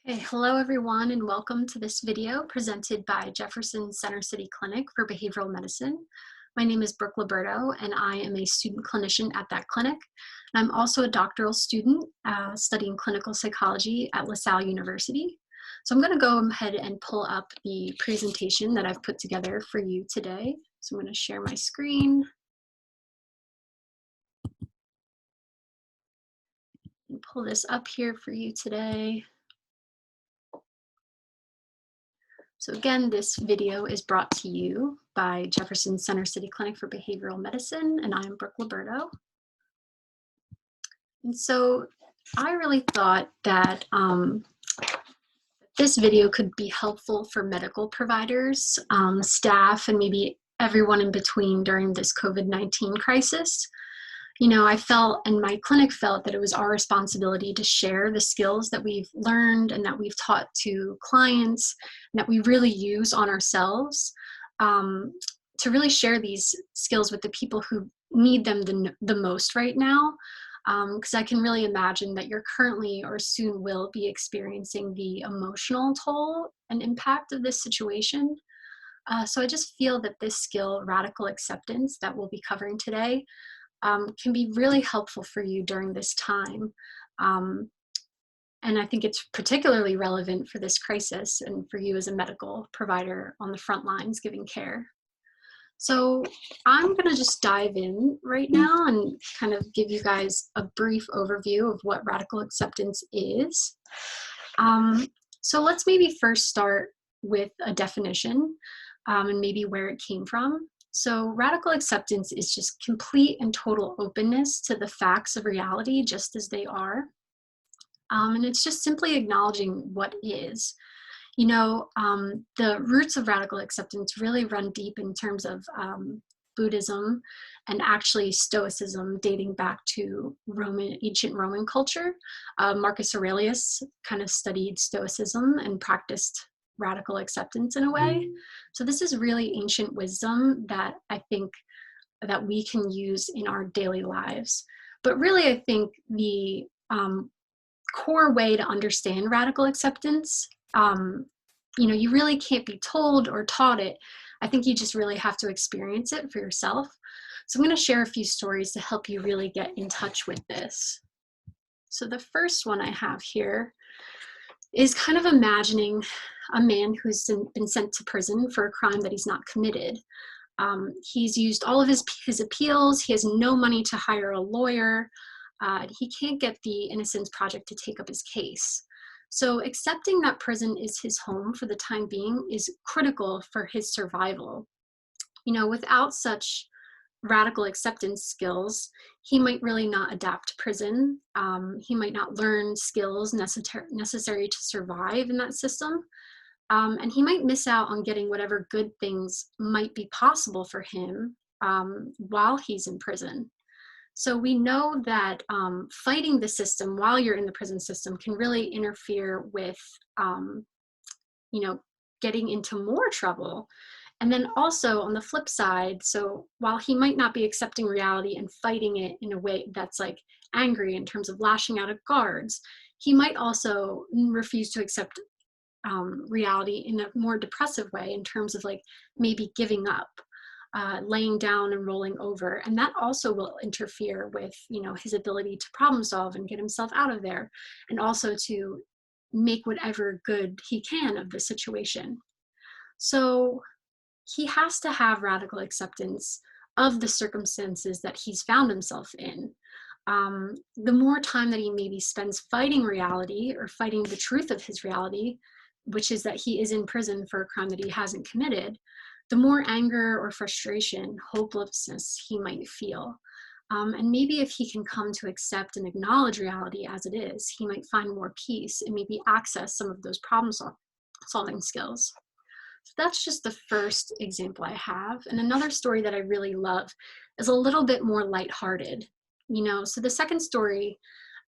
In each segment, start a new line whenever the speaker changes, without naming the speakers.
Hey, hello everyone, and welcome to this video presented by Jefferson Center City Clinic for Behavioral Medicine. My name is Brooke Liberto, and I am a student clinician at that clinic. I'm also a doctoral student studying clinical psychology at LaSalle University. So I'm going to go ahead and pull up the presentation that I've put together for you today. So I'm going to share my screen and pull this up here for you today. So again, this video is brought to you by Jefferson Center City Clinic for Behavioral Medicine, and I'm Brooke Liberto. And so I really thought that this video could be helpful for medical providers, staff, and maybe everyone in between during this COVID-19 crisis. You know, I felt, and my clinic felt, that it was our responsibility to share the skills that we've learned and that we've taught to clients and that we really use on ourselves, to really share these skills with the people who need them the most right now. Because I can really imagine that you're currently or soon will be experiencing the emotional toll and impact of this situation. So I just feel that this skill, radical acceptance, that we'll be covering today, can be really helpful for you during this time. And I think it's particularly relevant for this crisis and for you as a medical provider on the front lines giving care. So I'm going to just dive in right now and kind of give you guys a brief overview of what radical acceptance is. So let's maybe first start with a definition and maybe where it came from. So radical acceptance is just complete and total openness to the facts of reality just as they are. And it's just simply acknowledging what is. You know, the roots of radical acceptance really run deep in terms of Buddhism and actually Stoicism, dating back to ancient Roman culture. Marcus Aurelius kind of studied Stoicism and practiced radical acceptance in a way. So this is really ancient wisdom that I think that we can use in our daily lives. But really, I think the core way to understand radical acceptance, you know, you really can't be told or taught it. I think you just really have to experience it for yourself. So I'm going to share a few stories to help you really get in touch with this. So the first one I have here is kind of imagining a man who's been sent to prison for a crime that he's not committed. He's used all of his appeals. He has no money to hire a lawyer. He can't get the Innocence Project to take up his case. So accepting that prison is his home for the time being is critical for his survival. You know, without such radical acceptance skills, he might really not adapt to prison. He might not learn skills necessary to survive in that system. And he might miss out on getting whatever good things might be possible for him while he's in prison. So we know that fighting the system while you're in the prison system can really interfere with, you know, getting into more trouble. And then also on the flip side, so while he might not be accepting reality and fighting it in a way that's like angry in terms of lashing out at guards, he might also refuse to accept reality in a more depressive way in terms of like maybe giving up, laying down and rolling over. And that also will interfere with, you know, his ability to problem solve and get himself out of there, and also to make whatever good he can of the situation. So he has to have radical acceptance of the circumstances that he's found himself in. The more time that he maybe spends fighting reality or fighting the truth of his reality, which is that he is in prison for a crime that he hasn't committed, the more anger or frustration, hopelessness he might feel. And maybe if he can come to accept and acknowledge reality as it is, he might find more peace and maybe access some of those problem-solving skills. So that's just the first example I have. And another story that I really love is a little bit more lighthearted. You know, so the second story,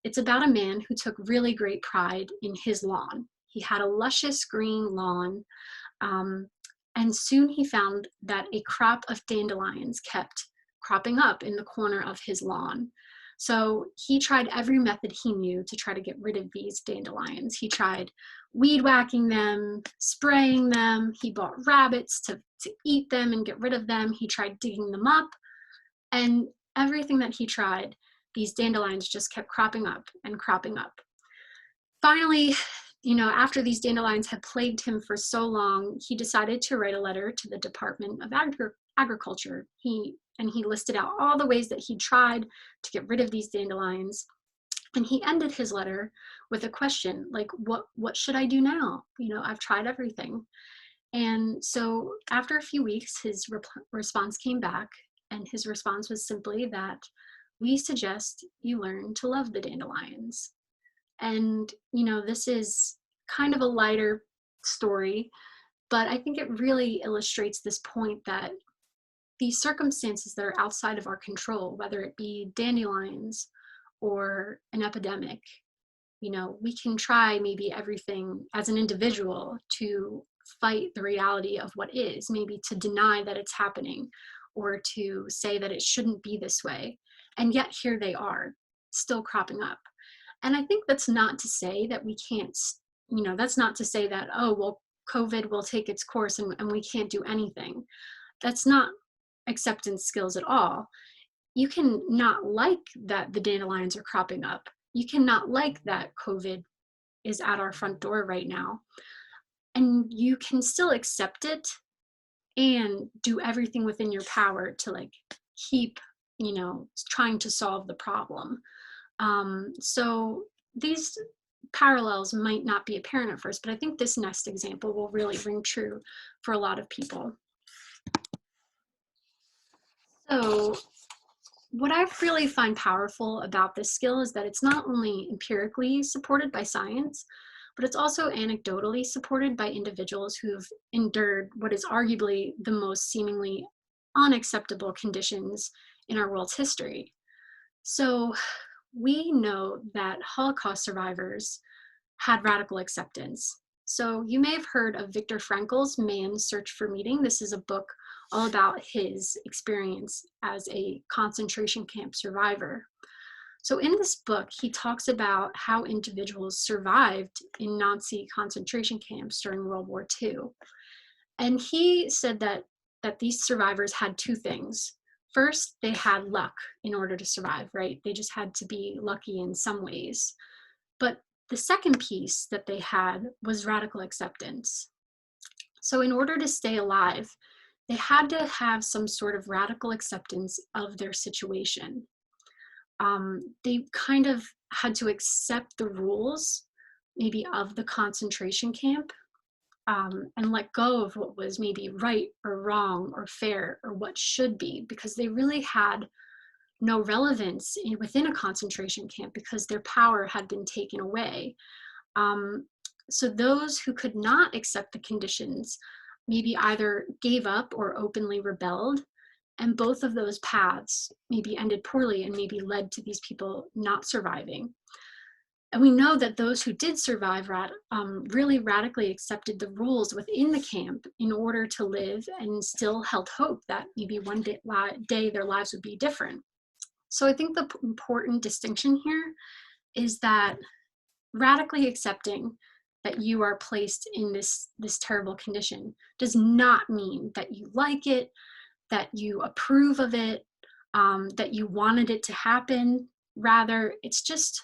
it's about a man who took really great pride in his lawn. He had a luscious green lawn, and soon he found that a crop of dandelions kept cropping up in the corner of his lawn. So he tried every method he knew to try to get rid of these dandelions. He tried weed whacking them, spraying them. He bought rabbits to eat them and get rid of them. He tried digging them up. And everything that he tried, these dandelions just kept cropping up and cropping up. Finally, after these dandelions had plagued him for so long, he decided to write a letter to the Department of Agriculture. He listed out all the ways that he tried to get rid of these dandelions. And he ended his letter with a question, like, what should I do now? I've tried everything. And so after a few weeks, his response came back, and his response was simply that we suggest you learn to love the dandelions. And, this is kind of a lighter story, but I think it really illustrates this point that these circumstances that are outside of our control, whether it be dandelions or an epidemic, we can try maybe everything as an individual to fight the reality of what is, maybe to deny that it's happening or to say that it shouldn't be this way. And yet here they are, still cropping up. And I think that's not to say that we can't, that's not to say that, oh, well, COVID will take its course and we can't do anything. That's not acceptance skills at all. You can not like that the dandelions are cropping up. You cannot like that COVID is at our front door right now. And you can still accept it and do everything within your power to keep, trying to solve the problem. So these parallels might not be apparent at first, but I think this next example will really ring true for a lot of people. So what I really find powerful about this skill is that it's not only empirically supported by science, but it's also anecdotally supported by individuals who've endured what is arguably the most seemingly unacceptable conditions in our world's history. So we know that Holocaust survivors had radical acceptance. So you may have heard of Viktor Frankl's Man's Search for Meaning. This is a book all about his experience as a concentration camp survivor. So in this book, he talks about how individuals survived in Nazi concentration camps during World War II. And he said that these survivors had two things. First, they had luck in order to survive, right? They just had to be lucky in some ways. But the second piece that they had was radical acceptance. So in order to stay alive, they had to have some sort of radical acceptance of their situation. They kind of had to accept the rules, maybe of the concentration camp, and let go of what was maybe right or wrong or fair or what should be, because they really had no relevance within a concentration camp because their power had been taken away. So those who could not accept the conditions maybe either gave up or openly rebelled, and both of those paths maybe ended poorly and maybe led to these people not surviving. And we know that those who did survive really radically accepted the rules within the camp in order to live and still held hope that maybe one day their lives would be different. So I think the important distinction here is that radically accepting that you are placed in this terrible condition does not mean that you like it, that you approve of it, that you wanted it to happen. Rather, it's just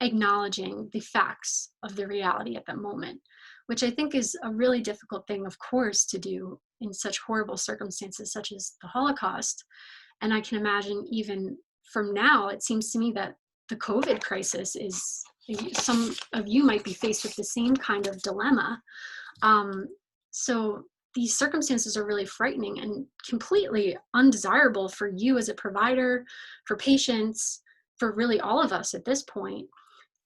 acknowledging the facts of the reality at that moment, which I think is a really difficult thing, of course, to do in such horrible circumstances such as the Holocaust. And I can imagine even from now, it seems to me that the COVID crisis is, some of you might be faced with the same kind of dilemma. So these circumstances are really frightening and completely undesirable for you as a provider, for patients, for really all of us at this point.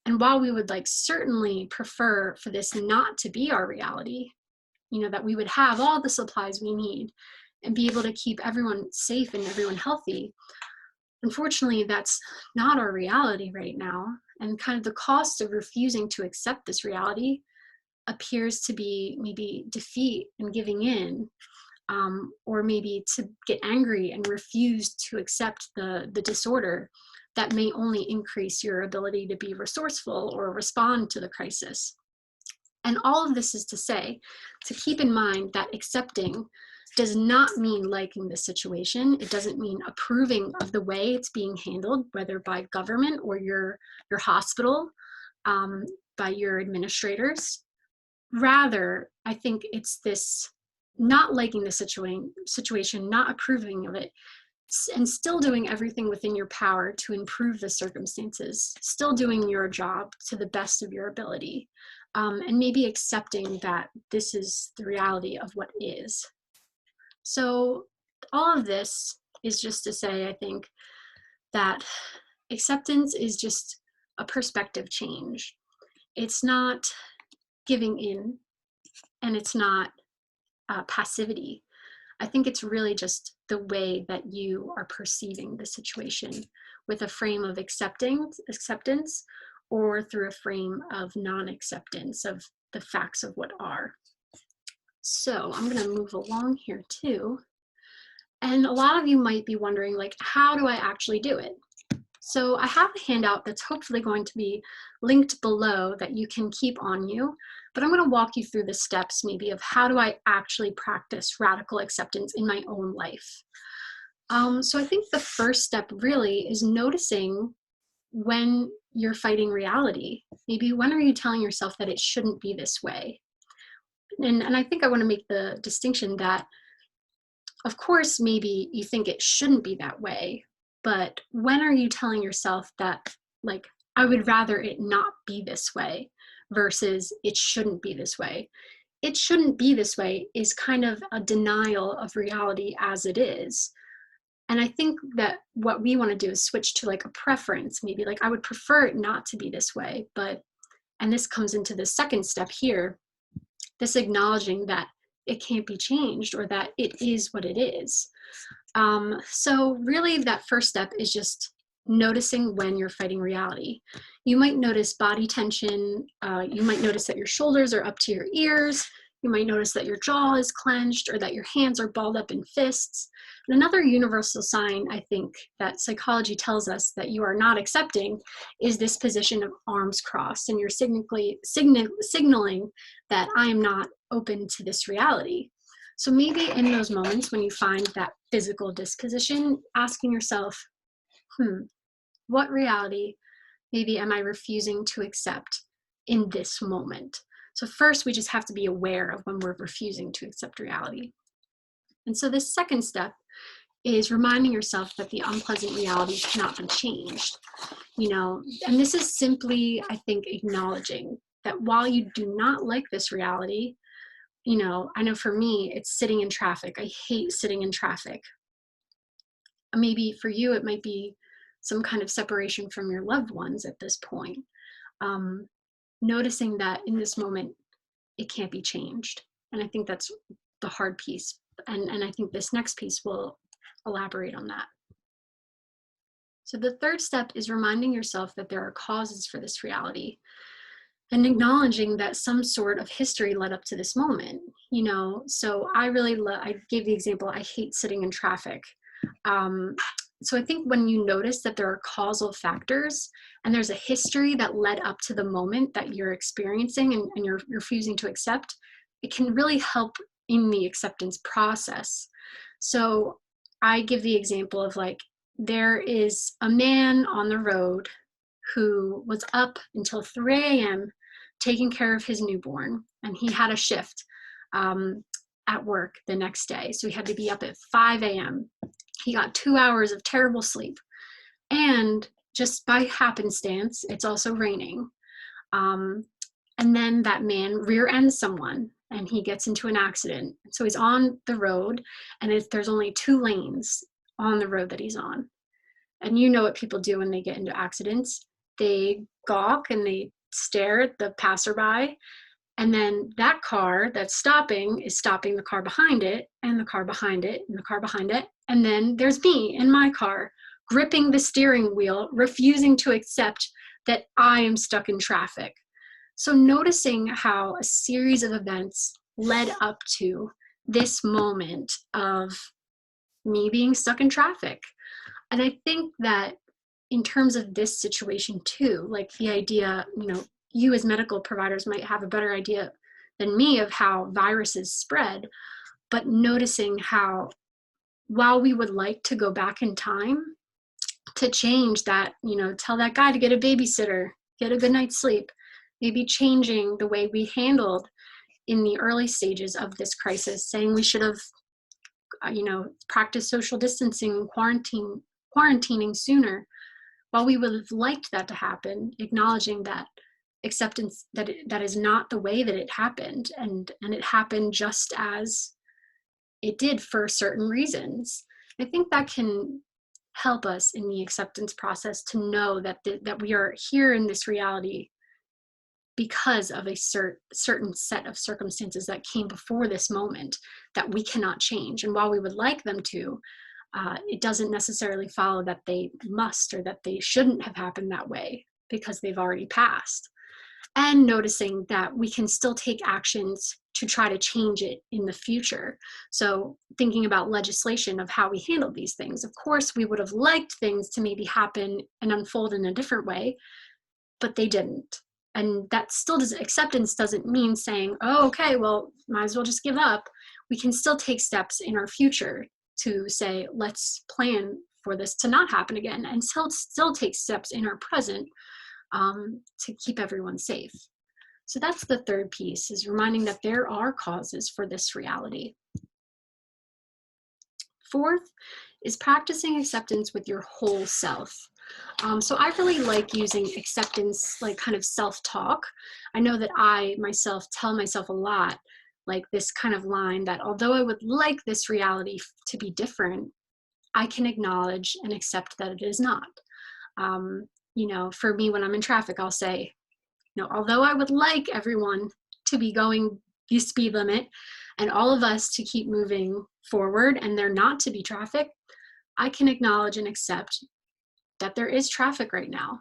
And while we would certainly prefer for this not to be our reality, that we would have all the supplies we need and be able to keep everyone safe and everyone healthy, unfortunately, that's not our reality right now. And kind of the cost of refusing to accept this reality appears to be maybe defeat and giving in, or maybe to get angry and refuse to accept the disorder that may only increase your ability to be resourceful or respond to the crisis. And all of this is to say, to keep in mind that accepting does not mean liking the situation. It doesn't mean approving of the way it's being handled, whether by government or your hospital, by your administrators. Rather, I think it's this not liking the situation, not approving of it, and still doing everything within your power to improve the circumstances, still doing your job to the best of your ability, and maybe accepting that this is the reality of what is. So all of this is just to say, I think, that acceptance is just a perspective change. It's not giving in, and it's not passivity. I think it's really just the way that you are perceiving the situation, with a frame of acceptance, or through a frame of non-acceptance of the facts of what are. So I'm going to move along here too. And a lot of you might be wondering, like, how do I actually do it? So I have a handout that's hopefully going to be linked below that you can keep on you, but I'm going to walk you through the steps maybe of how do I actually practice radical acceptance in my own life. So I think the first step really is noticing when you're fighting reality. Maybe when are you telling yourself that it shouldn't be this way? And I think I want to make the distinction that, of course, maybe you think it shouldn't be that way, but when are you telling yourself that, like, I would rather it not be this way versus it shouldn't be this way? It shouldn't be this way is kind of a denial of reality as it is. And I think that what we want to do is switch to like a preference, maybe like I would prefer it not to be this way, but, and this comes into the second step here, this acknowledging that it can't be changed or that it is what it is. So really that first step is just noticing when you're fighting reality. You might notice body tension. You might notice that your shoulders are up to your ears. You might notice that your jaw is clenched or that your hands are balled up in fists. And another universal sign, I think, that psychology tells us that you are not accepting is this position of arms crossed, and you're signaling that I am not open to this reality. So maybe in those moments when you find that physical disposition, asking yourself, what reality maybe am I refusing to accept in this moment? So first, we just have to be aware of when we're refusing to accept reality. And so this second step is reminding yourself that the unpleasant reality cannot be changed. And this is simply, I think, acknowledging that while you do not like this reality, I know for me, it's sitting in traffic. I hate sitting in traffic. Maybe for you, it might be some kind of separation from your loved ones at this point. Noticing that in this moment, it can't be changed. And I think that's the hard piece. And I think this next piece will elaborate on that. So the third step is reminding yourself that there are causes for this reality and acknowledging that some sort of history led up to this moment. So I gave the example, I hate sitting in traffic. So I think when you notice that there are causal factors and there's a history that led up to the moment that you're experiencing and you're refusing to accept, it can really help in the acceptance process. So I give the example of like, there is a man on the road who was up until 3 a.m. taking care of his newborn, and he had a shift at work the next day. So he had to be up at 5 a.m. He got 2 hours of terrible sleep. And just by happenstance, it's also raining. And then that man rear ends someone and he gets into an accident. So he's on the road and there's only 2 lanes on the road that he's on. And you know what people do when they get into accidents. They gawk and they stare at the passerby. And then that car that's stopping is stopping the car behind it, and the car behind it, and the car behind it. And then there's me in my car, gripping the steering wheel, refusing to accept that I am stuck in traffic. So noticing how a series of events led up to this moment of me being stuck in traffic. And I think that in terms of this situation too, like the idea, you as medical providers might have a better idea than me of how viruses spread, but noticing how, while we would like to go back in time to change that, tell that guy to get a babysitter, get a good night's sleep, maybe changing the way we handled in the early stages of this crisis, saying we should have, practiced social distancing, quarantining sooner. While we would have liked that to happen, acknowledging that acceptance that that is not the way that it happened, and it happened just as it did for certain reasons. I think that can help us in the acceptance process to know that that we are here in this reality because of a certain set of circumstances that came before this moment that we cannot change. And while we would like them to, it doesn't necessarily follow that they must or that they shouldn't have happened that way because they've already passed. And noticing that we can still take actions to try to change it in the future. So thinking about legislation of how we handle these things. Of course, we would have liked things to maybe happen and unfold in a different way, but they didn't. And that still acceptance doesn't mean saying, oh, okay, well, might as well just give up. We can still take steps in our future to say, let's plan for this to not happen again, and still take steps in our present to keep everyone safe. So that's the third piece, is reminding that there are causes for this reality. Fourth is practicing acceptance with your whole self. So I really like using acceptance, like kind of self-talk. I know that I myself tell myself a lot, like this kind of line that although I would like this reality to be different, I can acknowledge and accept that it is not. For me, when I'm in traffic, I'll say, although I would like everyone to be going the speed limit and all of us to keep moving forward and there not to be traffic, I can acknowledge and accept that there is traffic right now.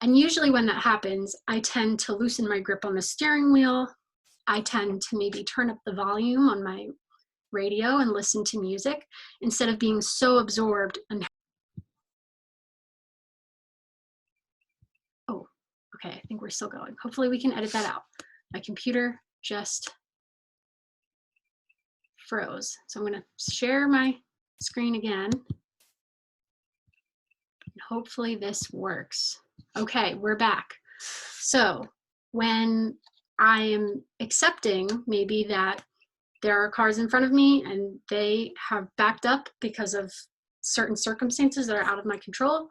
And usually when that happens, I tend to loosen my grip on the steering wheel. I tend to maybe turn up the volume on my radio and listen to music instead of being so absorbed and okay, I think we're still going. Hopefully we can edit that out. My computer just froze. So I'm going to share my screen again. And hopefully this works. Okay, we're back. So when I am accepting maybe that there are cars in front of me and they have backed up because of certain circumstances that are out of my control,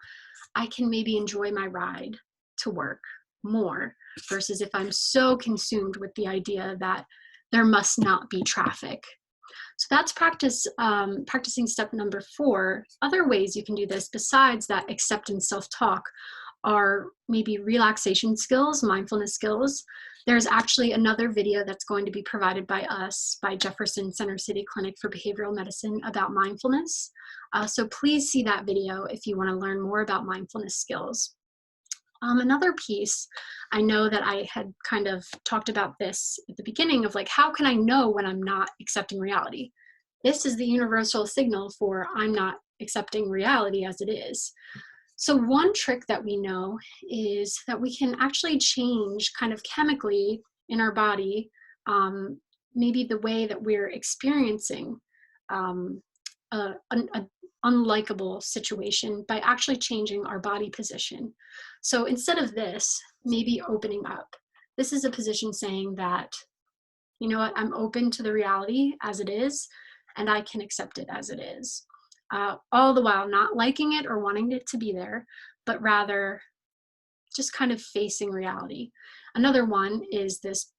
I can maybe enjoy my ride to work more, versus if I'm so consumed with the idea that there must not be traffic. So that's practicing step number 4. Other ways you can do this besides that acceptance self-talk are maybe relaxation skills, mindfulness skills. There's actually another video that's going to be provided by us, by Jefferson Center City Clinic for Behavioral Medicine, about mindfulness. So please see that video if you want to learn more about mindfulness skills. Another piece, I know that I had kind of talked about this at the beginning of like, how can I know when I'm not accepting reality? This is the universal signal for I'm not accepting reality as it is. So one trick that we know is that we can actually change kind of chemically in our body, maybe the way that we're experiencing an unlikable situation by actually changing our body position. So instead of this, maybe opening up. This is a position saying that, you know what, I'm open to the reality as it is, and I can accept it as it is. All the while not liking it or wanting it to be there, but rather just kind of facing reality. Another one is this,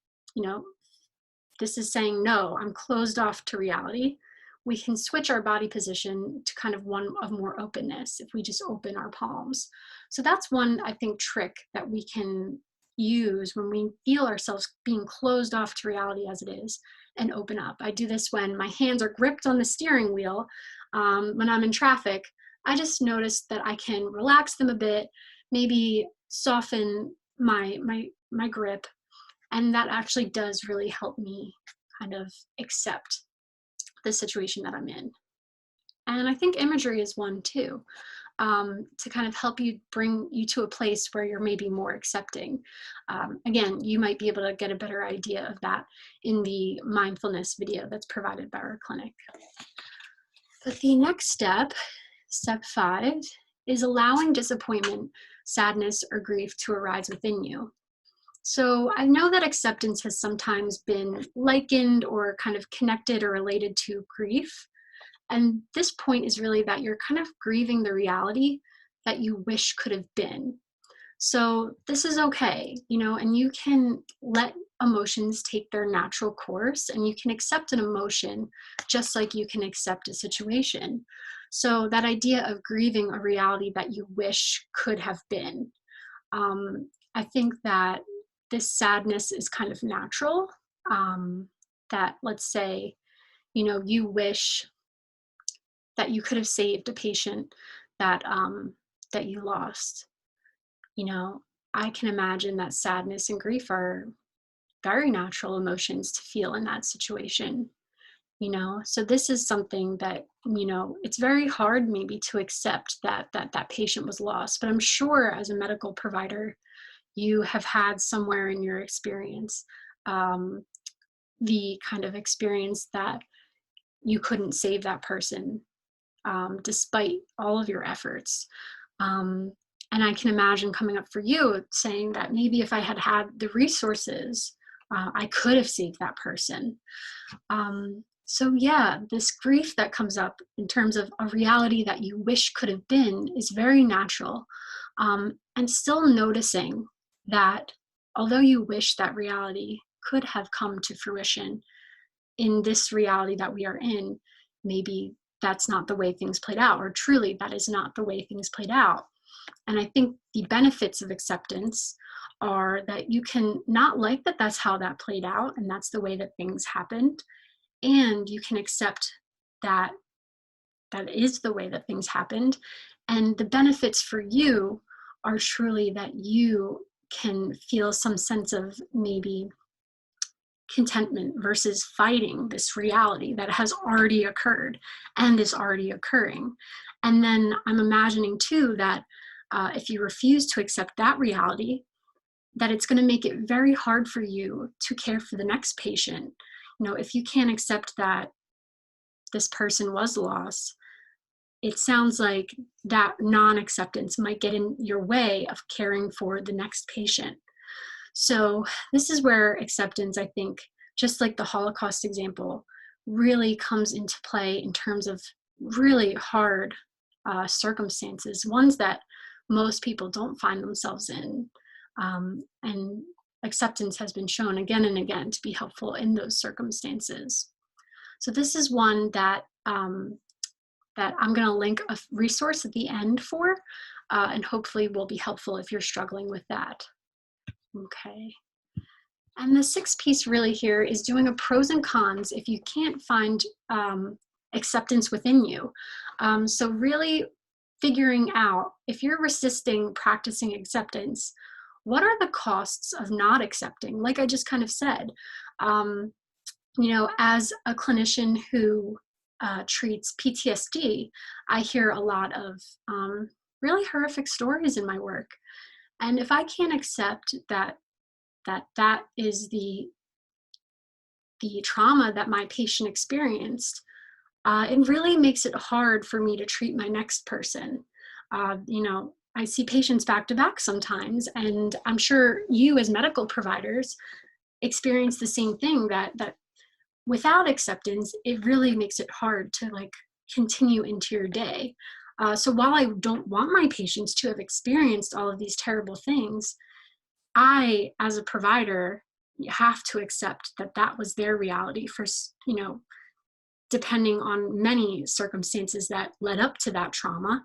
this is saying, no, I'm closed off to reality. We can switch our body position to kind of one of more openness if we just open our palms. So that's one, I think, trick that we can use when we feel ourselves being closed off to reality as it is, and open up. I do this when my hands are gripped on the steering wheel. When I'm in traffic, I just notice that I can relax them a bit, maybe soften my grip, and that actually does really help me kind of accept the situation that I'm in. And I think imagery is one too. to kind of help you bring you to a place where you're maybe more accepting. Again, you might be able to get a better idea of that in the mindfulness video that's provided by our clinic. But the next step, step 5, is allowing disappointment, sadness, or grief to arise within you. So I know that acceptance has sometimes been likened or kind of connected or related to grief. And this point is really that you're kind of grieving the reality that you wish could have been. So this is okay, and you can let emotions take their natural course, and you can accept an emotion just like you can accept a situation. So that idea of grieving a reality that you wish could have been, I think that this sadness is kind of natural, that let's say, you wish that you could have saved a patient that you lost. I can imagine that sadness and grief are very natural emotions to feel in that situation. So this is something that, it's very hard maybe to accept that patient was lost, but I'm sure as a medical provider, you have had somewhere in your experience the kind of experience that you couldn't save that person despite all of your efforts. And I can imagine coming up for you saying that maybe if I had had the resources, I could have saved that person. So yeah, this grief that comes up in terms of a reality that you wish could have been is very natural. And still noticing that although you wish that reality could have come to fruition, in this reality that we are in, maybe that's not the way things played out, or truly that is not the way things played out. And I think the benefits of acceptance are that you can not like that that's how that played out and that's the way that things happened, and you can accept that that is the way that things happened. And the benefits for you are truly that you can feel some sense of maybe contentment versus fighting this reality that has already occurred and is already occurring. And then I'm imagining too that if you refuse to accept that reality, that it's going to make it very hard for you to care for the next patient. If you can't accept that this person was lost, it sounds like that non-acceptance might get in your way of caring for the next patient. So this is where acceptance, I think, just like the Holocaust example, really comes into play in terms of really hard circumstances, ones that most people don't find themselves in. And acceptance has been shown again and again to be helpful in those circumstances. So this is one that that I'm going to link a resource at the end for, and hopefully will be helpful if you're struggling with that. Okay. And the 6th piece really here is doing a pros and cons if you can't find acceptance within you. So really figuring out if you're resisting practicing acceptance, what are the costs of not accepting? Like I just kind of said, as a clinician who treats PTSD, I hear a lot of really horrific stories in my work. And if I can't accept that is the trauma that my patient experienced, it really makes it hard for me to treat my next person. I see patients back to back sometimes, and I'm sure you as medical providers experience the same thing, that without acceptance, it really makes it hard to continue into your day. So while I don't want my patients to have experienced all of these terrible things, I, as a provider, have to accept that was their reality for, depending on many circumstances that led up to that trauma.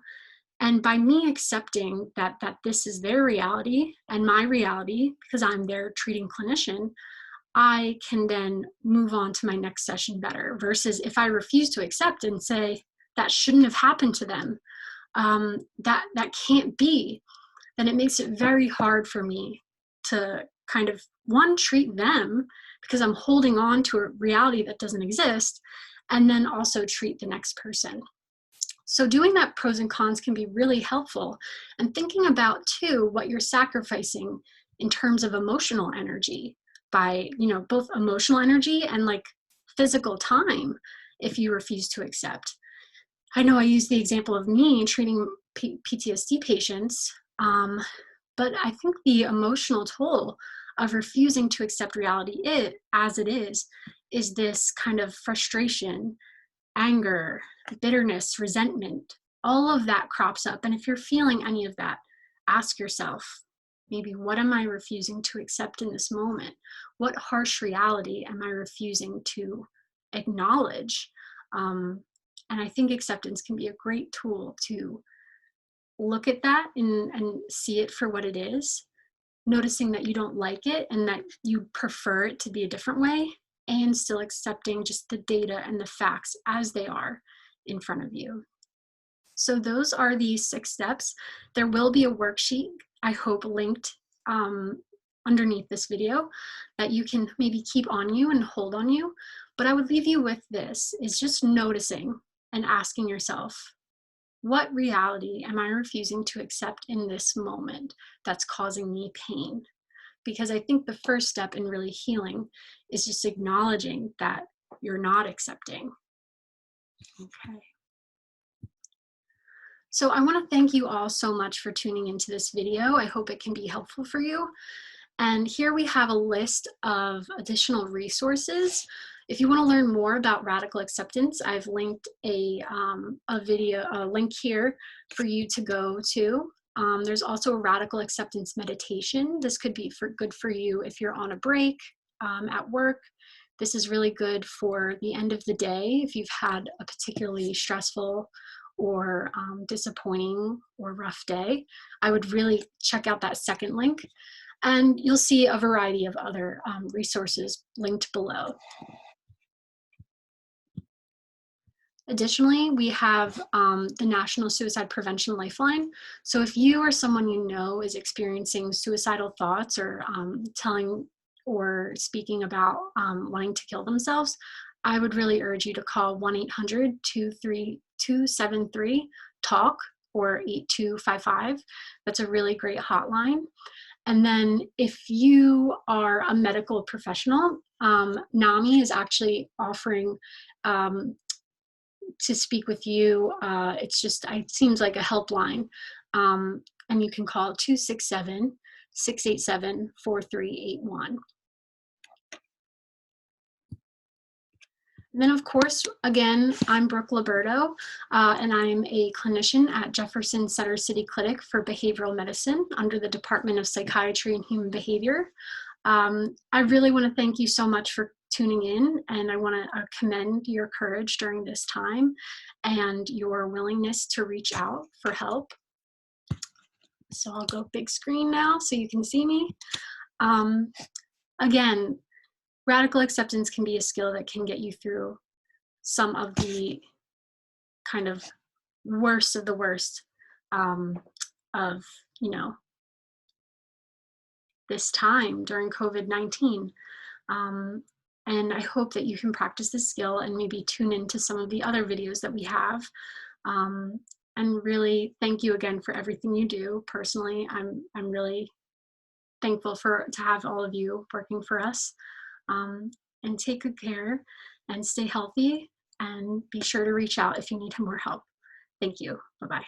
And by me accepting that this is their reality and my reality, because I'm their treating clinician, I can then move on to my next session better, versus if I refuse to accept and say that shouldn't have happened to them, that can't be, then it makes it very hard for me to kind of, one, treat them because I'm holding on to a reality that doesn't exist, and then also treat the next person. So doing that pros and cons can be really helpful, and thinking about too what you're sacrificing in terms of emotional energy by, both emotional energy and like physical time if you refuse to accept. I know I use the example of me treating PTSD patients, but I think the emotional toll of refusing to accept reality as it is this kind of frustration, anger, bitterness, resentment. All of that crops up. And if you're feeling any of that, ask yourself, maybe, what am I refusing to accept in this moment? What harsh reality am I refusing to acknowledge? And I think acceptance can be a great tool to look at that and see it for what it is, noticing that you don't like it and that you prefer it to be a different way, and still accepting just the data and the facts as they are in front of you. So those are the 6 steps. There will be a worksheet, I hope, linked underneath this video that you can maybe keep on you and hold on you. But I would leave you with this, is just noticing and asking yourself, what reality am I refusing to accept in this moment that's causing me pain? Because I think the first step in really healing is just acknowledging that you're not accepting. Okay. So I want to thank you all so much for tuning into this video. I hope it can be helpful for you. And here we have a list of additional resources. If you want to learn more about radical acceptance, I've linked a link here for you to go to. There's also a radical acceptance meditation. This could be good for you if you're on a break at work. This is really good for the end of the day if you've had a particularly stressful or disappointing or rough day. I would really check out that second link. And you'll see a variety of other resources linked below. Additionally, we have the National Suicide Prevention Lifeline. So if you or someone you know is experiencing suicidal thoughts or telling or speaking about wanting to kill themselves, I would really urge you to call 1-800-273-TALK or 8255. That's a really great hotline. And then if you are a medical professional, NAMI is actually offering to speak with you. It seems like a helpline. And you can call 267-687-4381. And then, of course, again, I'm Brooke Liberto, and I'm a clinician at Jefferson Center City Clinic for Behavioral Medicine under the Department of Psychiatry and Human Behavior. I really want to thank you so much for tuning in, and I want to commend your courage during this time and your willingness to reach out for help. So I'll go big screen now so you can see me. Again, radical acceptance can be a skill that can get you through some of the kind of worst of the worst of, this time during COVID-19. And I hope that you can practice this skill and maybe tune into some of the other videos that we have. And really thank you again for everything you do. Personally, I'm really thankful to have all of you working for us. And take good care and stay healthy, and be sure to reach out if you need more help. Thank you. Bye-bye.